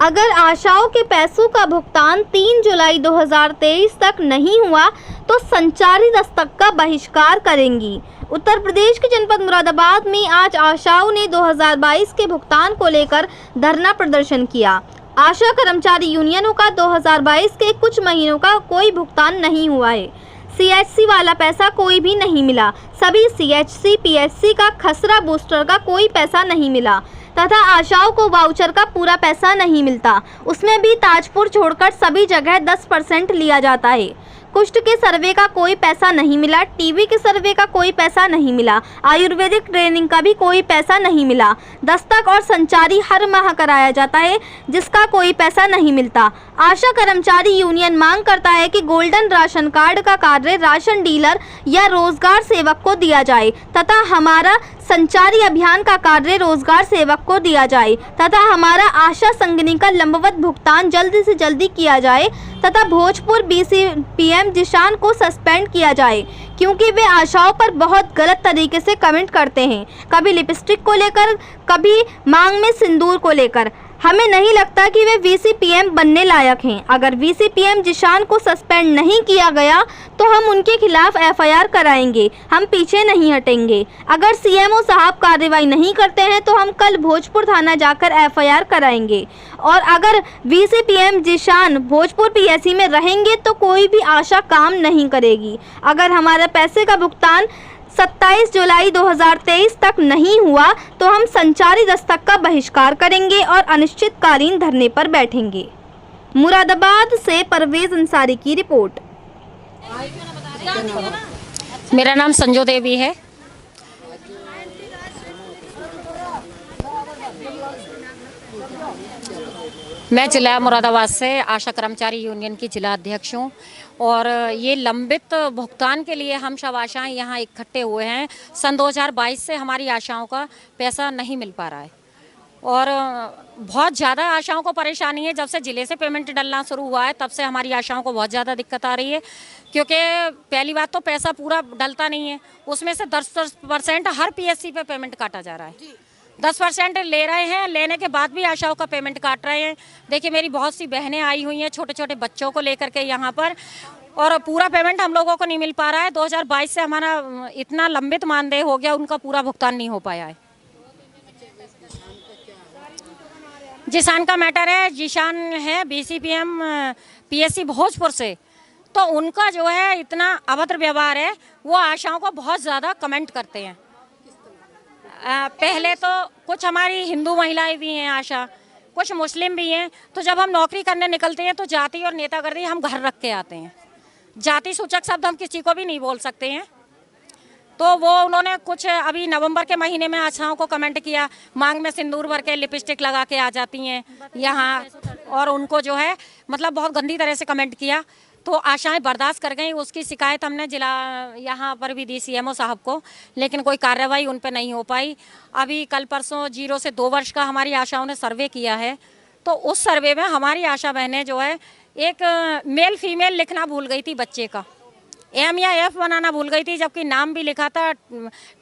अगर आशाओं के पैसों का भुगतान 3 जुलाई 2023 तक नहीं हुआ तो संचारी दस्तक का बहिष्कार करेंगी। उत्तर प्रदेश के जनपद मुरादाबाद में आज आशाओं ने 2022 के भुगतान को लेकर धरना प्रदर्शन किया। आशा कर्मचारी यूनियनों का 2022 के कुछ महीनों का कोई भुगतान नहीं हुआ है। सीएचसी वाला पैसा कोई भी नहीं मिला। सभी सीएचसी पीएचसी का खसरा बूस्टर का कोई पैसा नहीं मिला तथा आशाओं को वाउचर का पूरा पैसा नहीं मिलता। उसमें भी ताजपुर छोड़कर सभी जगह 10% लिया जाता है। कुष्ठ के सर्वे का कोई पैसा नहीं मिला। टीबी के सर्वे का कोई पैसा नहीं मिला। आयुर्वेदिक ट्रेनिंग का भी कोई पैसा नहीं मिला। दस्तक और संचारी हर माह कराया जाता है जिसका कोई पैसा नहीं मिलता। आशा कर्मचारी यूनियन मांग करता है कि गोल्डन राशन कार्ड का कार्य राशन डीलर या रोजगार सेवक को दिया जाए तथा हमारा संचारी अभियान का कार्य रोजगार सेवक को दिया जाए तथा हमारा आशा संगिनी का लंबवत भुगतान जल्दी से जल्दी किया जाए तथा भोजपुर बीसीपीएम जिशान को सस्पेंड किया जाए क्योंकि वे आशाओं पर बहुत गलत तरीके से कमेंट करते हैं, कभी लिपस्टिक को लेकर, कभी मांग में सिंदूर को लेकर। हमें नहीं लगता कि वे वीसीपीएम बनने लायक हैं। अगर वीसीपीएम जिशान को सस्पेंड नहीं किया गया तो हम उनके खिलाफ एफआईआर कराएंगे। हम पीछे नहीं हटेंगे। अगर सीएमओ साहब कार्रवाई नहीं करते हैं तो हम कल भोजपुर थाना जाकर एफआईआर कराएंगे और अगर वीसीपीएम जिशान भोजपुर पीएससी में रहेंगे तो कोई भी आशा काम नहीं करेगी। अगर हमारा पैसे का भुगतान 27 जुलाई 2023 तक नहीं हुआ तो हम संचारी दस्तक का बहिष्कार करेंगे और अनिश्चितकालीन धरने पर बैठेंगे। मुरादाबाद से परवेज अंसारी की रिपोर्ट। मेरा नाम संजो देवी है। मैं जिला मुरादाबाद से आशा कर्मचारी यूनियन की जिला अध्यक्ष हूँ और ये लंबित भुगतान के लिए हम सब आशाएं यहाँ इकट्ठे हुए हैं। सन 2022 से हमारी आशाओं का पैसा नहीं मिल पा रहा है और बहुत ज़्यादा आशाओं को परेशानी है। जब से ज़िले से पेमेंट डलना शुरू हुआ है तब से हमारी आशाओं को बहुत ज़्यादा दिक्कत आ रही है क्योंकि पहली बात तो पैसा पूरा डलता नहीं है, उसमें से 10% हर पीएससी पे पेमेंट काटा जा रहा है। 10% ले रहे हैं, लेने के बाद भी आशाओं का पेमेंट काट रहे हैं। देखिए मेरी बहुत सी बहनें आई हुई हैं छोटे छोटे बच्चों को लेकर के यहाँ पर और पूरा पेमेंट हम लोगों को नहीं मिल पा रहा है। 2022 से हमारा इतना लंबित मानदेय हो गया, उनका पूरा भुगतान नहीं हो पाया है। जिशान का मैटर है, जिशान है बीसीपीएम पीएससी भोजपुर से, तो उनका जो है इतना अभद्र व्यवहार है। वो आशाओं को बहुत ज़्यादा कमेंट करते हैं। पहले तो कुछ हमारी हिंदू महिलाएं भी हैं आशा, कुछ मुस्लिम भी हैं। तो जब हम नौकरी करने निकलते हैं तो जाति और नेतागर्दी हम घर रख के आते हैं। जाति सूचक शब्द हम किसी को भी नहीं बोल सकते हैं। तो वो उन्होंने कुछ अभी नवंबर के महीने में आशाओं को कमेंट किया, मांग में सिंदूर भर के लिपस्टिक लगा के आ जाती हैं यहाँ, और उनको जो है मतलब बहुत गंदी तरह से कमेंट किया। तो आशाएं बर्दाश्त कर गई। उसकी शिकायत हमने जिला यहाँ पर भी दी सीएमओ साहब को, लेकिन कोई कार्रवाई उन पर नहीं हो पाई। अभी कल परसों 0 से 2 वर्ष का हमारी आशाओं ने सर्वे किया है, तो उस सर्वे में हमारी आशा बहनें जो है एक मेल फीमेल लिखना भूल गई थी, बच्चे का एम या एफ बनाना भूल गई थी, जबकि नाम भी लिखा था,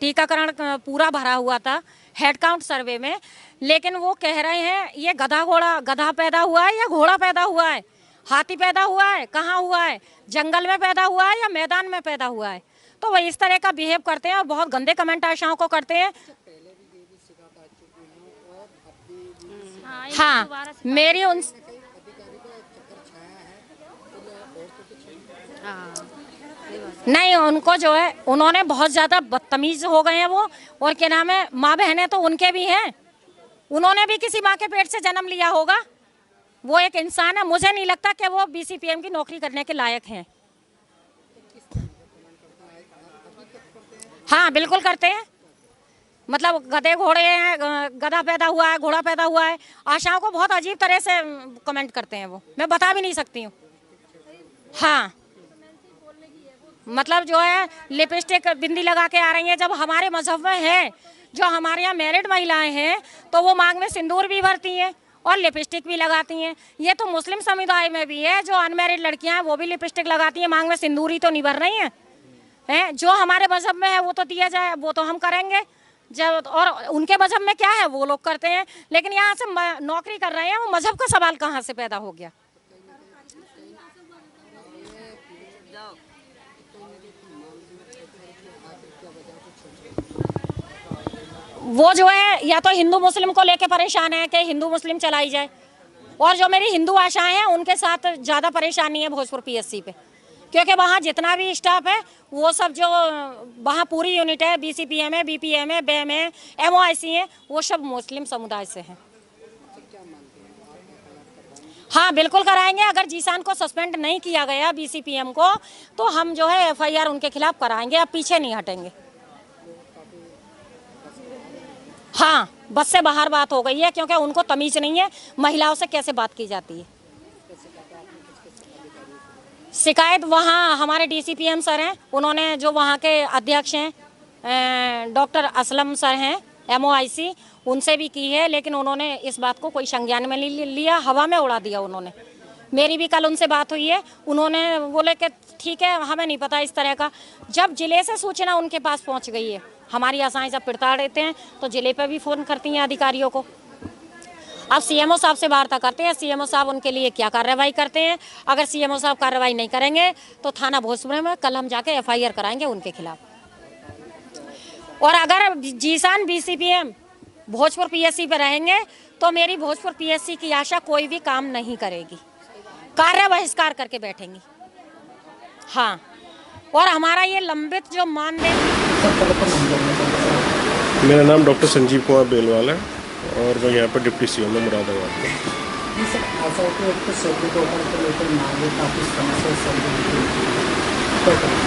टीकाकरण पूरा भरा हुआ था हेड काउंट सर्वे में। लेकिन वो कह रहे हैं ये गधा पैदा हुआ है या घोड़ा पैदा हुआ है, हाथी पैदा हुआ है, कहाँ हुआ है, जंगल में पैदा हुआ है या मैदान में पैदा हुआ है। तो वह इस तरह का बिहेव करते हैं और बहुत गंदे कमेंट आशाओं को करते हैं। हाँ, मेरी उन नहीं, उनको जो है उन्होंने बहुत ज़्यादा बदतमीज हो गए हैं वो, और क्या नाम है, माँ बहनें तो उनके भी हैं, उन्होंने भी किसी माँ के पेट से जन्म लिया होगा। वो एक इंसान है, मुझे नहीं लगता कि वो बीसीपीएम की नौकरी करने के लायक हैं। हाँ बिल्कुल करते हैं, मतलब गधे घोड़े हैं, गधा पैदा हुआ है, घोड़ा पैदा हुआ है। आशाओं को बहुत अजीब तरह से कमेंट करते हैं वो, मैं बता भी नहीं सकती हूँ। हाँ मतलब जो है लिपस्टिक बिंदी लगा के आ रही हैं, जब हमारे मजहब में है, जो हमारे यहाँ मैरिड महिलाएं हैं तो वो मांग में सिंदूर भी भरती हैं और लिपस्टिक भी लगाती हैं। ये तो मुस्लिम समुदाय में भी है, जो अनमैरिड लड़कियां हैं वो भी लिपस्टिक लगाती हैं, मांग में सिंदूर ही तो नहीं भर रही हैं। जो हमारे मजहब में है वो तो दिया जाए, वो तो हम करेंगे। जब और उनके मजहब में क्या है वो लोग करते हैं, लेकिन यहाँ से नौकरी कर रहे हैं, वो मजहब का सवाल कहाँ से पैदा हो गया। वो जो है या तो हिंदू मुस्लिम को लेके परेशान है कि हिंदू मुस्लिम चलाई जाए, और जो मेरी हिंदू आशाएं हैं उनके साथ ज़्यादा परेशानी है भोजपुर पीएससी पे, क्योंकि वहाँ जितना भी स्टाफ है वो सब जो वहाँ पूरी यूनिट है, बीसीपीएम है, बीपीएम है, बेम है, एमओआईसी है, वो सब मुस्लिम समुदाय से हैं। हाँ बिल्कुल कराएंगे। अगर जीसान को सस्पेंड नहीं किया गया बीसीपीएम को, तो हम जो है एफआईआर उनके खिलाफ कराएंगे, अब पीछे नहीं हटेंगे। हाँ, बस से बाहर बात हो गई है, क्योंकि उनको तमीज़ नहीं है महिलाओं से कैसे बात की जाती है। शिकायत वहाँ हमारे डीसीपीएम सर हैं, उन्होंने जो वहाँ के अध्यक्ष हैं डॉक्टर असलम सर हैं एमओआईसी, उनसे भी की है, लेकिन उन्होंने इस बात को कोई संज्ञान में नहीं लिया, हवा में उड़ा दिया उन्होंने। मेरी भी कल उनसे बात हुई है, उन्होंने बोले कि ठीक है हमें नहीं पता इस तरह का। जब जिले से सूचना उनके पास पहुँच गई है, हमारी आशाएं जब पिड़ता देते हैं तो जिले पर भी फ़ोन करती हैं अधिकारियों को। अब सीएमओ साहब से वार्ता करते हैं, सीएमओ साहब उनके लिए क्या कार्रवाई करते हैं। अगर सीएमओ साहब कार्रवाई नहीं करेंगे तो थाना भोजपुर में कल हम जाके एफआईआर कराएंगे उनके खिलाफ। और अगर जीसान बीसीपीएम भोजपुर पीएससी पे रहेंगे तो मेरी भोजपुर पीएससी की आशा कोई भी काम नहीं करेगी, कार्य बहिष्कार करके बैठेंगी। हाँ, और हमारा ये लंबित जो मानदेय। मेरा नाम डॉक्टर संजीव कुमार बेलवाल है और मैं यहाँ पर डिप्टी सीएम हूँ मुरादाबाद में।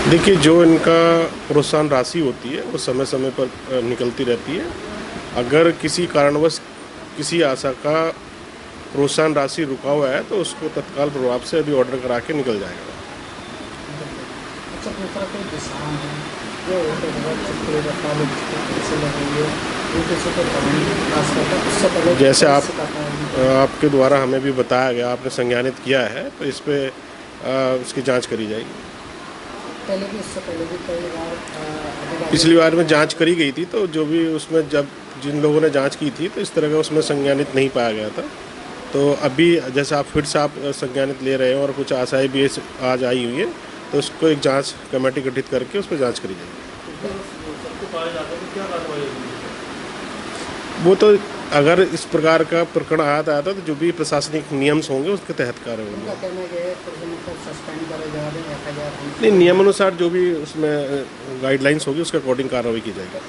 देखिए, जो इनका प्रोत्साहन राशि होती है वो समय समय पर निकलती रहती है। अगर किसी कारणवश किसी आशा का प्रोत्साहन राशि रुका हुआ है तो उसको तत्काल प्रभाव से अभी ऑर्डर करा के निकल जाएगा। जैसे आपके द्वारा हमें भी बताया गया, आपने संज्ञानित किया है, तो इस पे उसकी जांच करी जाएगी। पिछली बार में जांच करी गई थी, तो जो भी उसमें जब जिन लोगों ने जांच की थी तो इस तरह का उसमें संज्ञानित नहीं पाया गया था। तो अभी जैसे आप फिर से आप संज्ञानित ले रहे हैं और कुछ आशाएं भी आज आई हुई है, तो उसको एक जांच कमेटी गठित करके उस पर जांच करी जाएगी। वो तो अगर इस प्रकार का प्रकरण आता है तो जो भी प्रशासनिक नियम होंगे उसके तहत कार्य होंगे। नहीं, नियमानुसार जो भी उसमें गाइडलाइंस होगी उसके अकॉर्डिंग कार्रवाई की जाएगी।